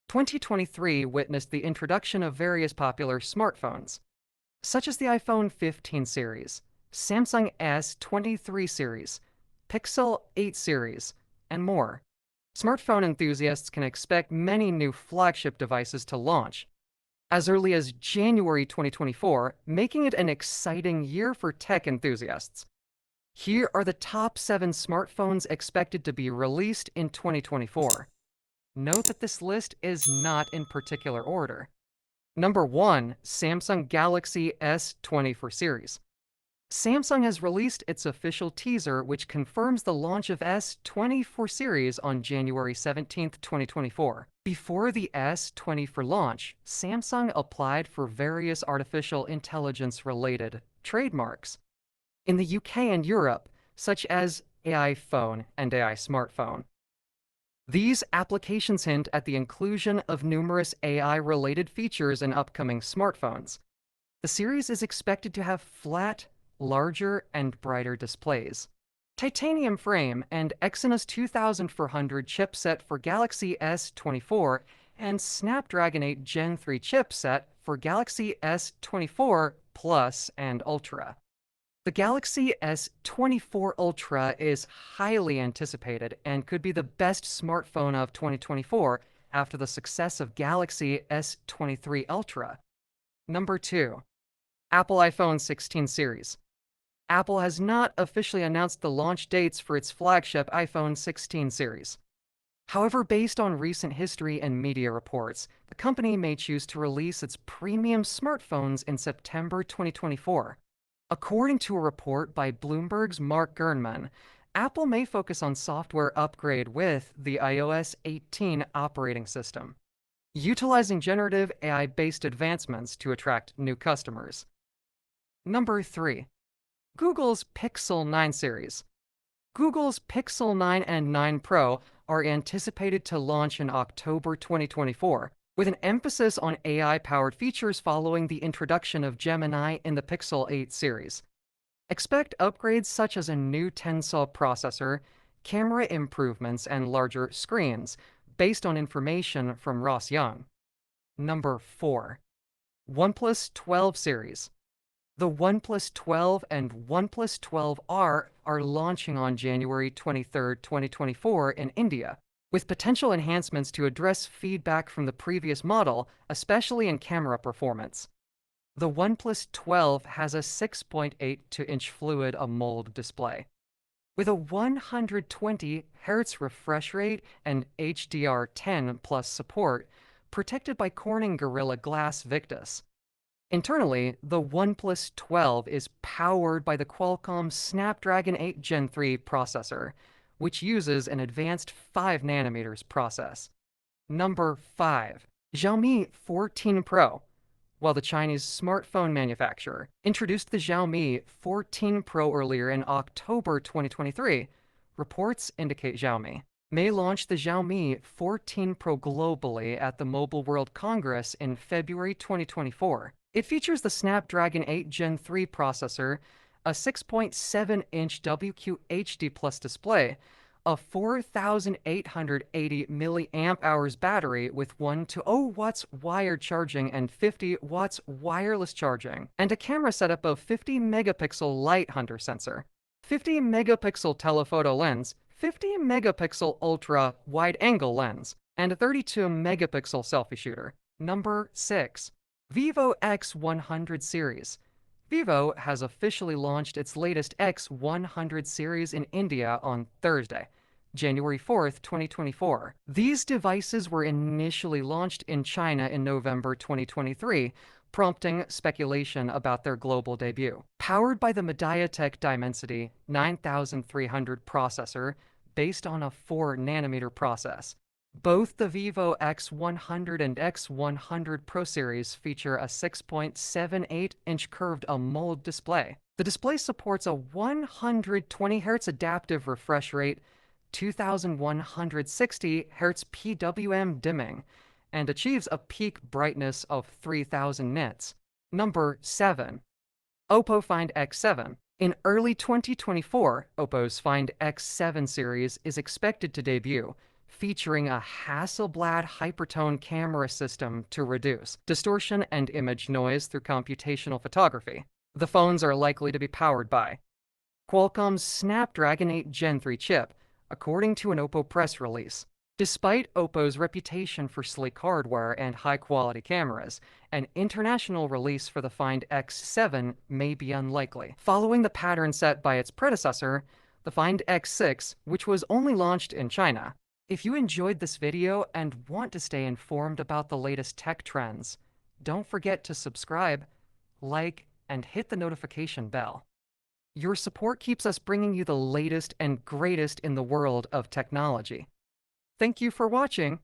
2023 witnessed the introduction of various popular smartphones, such as the iPhone 15 series, Samsung S23 series, Pixel 8 series, and more. Smartphone enthusiasts can expect many new flagship devices to launch as early as January 2024, making it an exciting year for tech enthusiasts. Here are the top 7 smartphones expected to be released in 2024. Note that this list is not in particular order. Number 1, Samsung Galaxy S24 series. Samsung has released its official teaser, which confirms the launch of S24 series on January 17, 2024. Before the S24 launch, Samsung applied for various artificial intelligence-related trademarks in the UK and Europe, such as AI phone and AI smartphone. These applications hint at the inclusion of numerous AI-related features in upcoming smartphones. The series is expected to have flat, larger, and brighter displays, titanium frame and Exynos 2400 chipset for Galaxy S24, and Snapdragon 8 Gen 3 chipset for Galaxy S24 Plus and Ultra. The Galaxy S24 Ultra is highly anticipated and could be the best smartphone of 2024 after the success of Galaxy S23 Ultra. Number 2. Apple iPhone 16 series. Apple has not officially announced the launch dates for its flagship iPhone 16 series. However, based on recent history and media reports, the company may choose to release its premium smartphones in September 2024. According to a report by Bloomberg's Mark Gurman, Apple may focus on software upgrade with the iOS 18 operating system, utilizing generative AI-based advancements to attract new customers. Number 3. Google's Pixel 9 series. Google's Pixel 9 and 9 Pro are anticipated to launch in October 2024, with an emphasis on AI-powered features following the introduction of Gemini in the Pixel 8 series. Expect upgrades such as a new Tensor processor, camera improvements, and larger screens, based on information from Ross Young. Number 4. OnePlus 12 series. The OnePlus 12 and OnePlus 12R are launching on January 23, 2024 in India, with potential enhancements to address feedback from the previous model, especially in camera performance. The OnePlus 12 has a 6.82-inch Fluid AMOLED display, with a 120 Hz refresh rate and HDR10 Plus support, protected by Corning Gorilla Glass Victus. Internally, the OnePlus 12 is powered by the Qualcomm Snapdragon 8 Gen 3 processor, which uses an advanced 5nm process. Number 5. Xiaomi 14 Pro. While the Chinese smartphone manufacturer introduced the Xiaomi 14 Pro earlier in October 2023, reports indicate Xiaomi may launch the Xiaomi 14 Pro globally at the Mobile World Congress in February 2024. It features the Snapdragon 8 Gen 3 processor, a 6.7-inch WQHD Plus display, a 4,880 mAh battery with 1 to 0 watts wired charging and 50 watts wireless charging, and a camera setup of 50-megapixel Light Hunter sensor, 50-megapixel telephoto lens, 50-megapixel ultra-wide-angle lens, and a 32-megapixel selfie shooter. Number 6. Vivo X100 series. Vivo has officially launched its latest X100 series in India on Thursday, January 4, 2024. These devices were initially launched in China in November 2023, prompting speculation about their global debut. Powered by the MediaTek Dimensity 9300 processor based on a 4nm process, both the Vivo X100 and X100 Pro series feature a 6.78-inch curved AMOLED display. The display supports a 120 Hz adaptive refresh rate, 2160 Hz PWM dimming, and achieves a peak brightness of 3000 nits. Number 7. Oppo Find X7. In early 2024, Oppo's Find X7 series is expected to debut, featuring a Hasselblad hypertone camera system to reduce distortion and image noise through computational photography. The phones are likely to be powered by Qualcomm's Snapdragon 8 Gen 3 chip, according to an Oppo press release. Despite Oppo's reputation for sleek hardware and high-quality cameras, an international release for the Find X7 may be unlikely, following the pattern set by its predecessor, the Find X6, which was only launched in China. If you enjoyed this video and want to stay informed about the latest tech trends, don't forget to subscribe, like, and hit the notification bell. Your support keeps us bringing you the latest and greatest in the world of technology. Thank you for watching.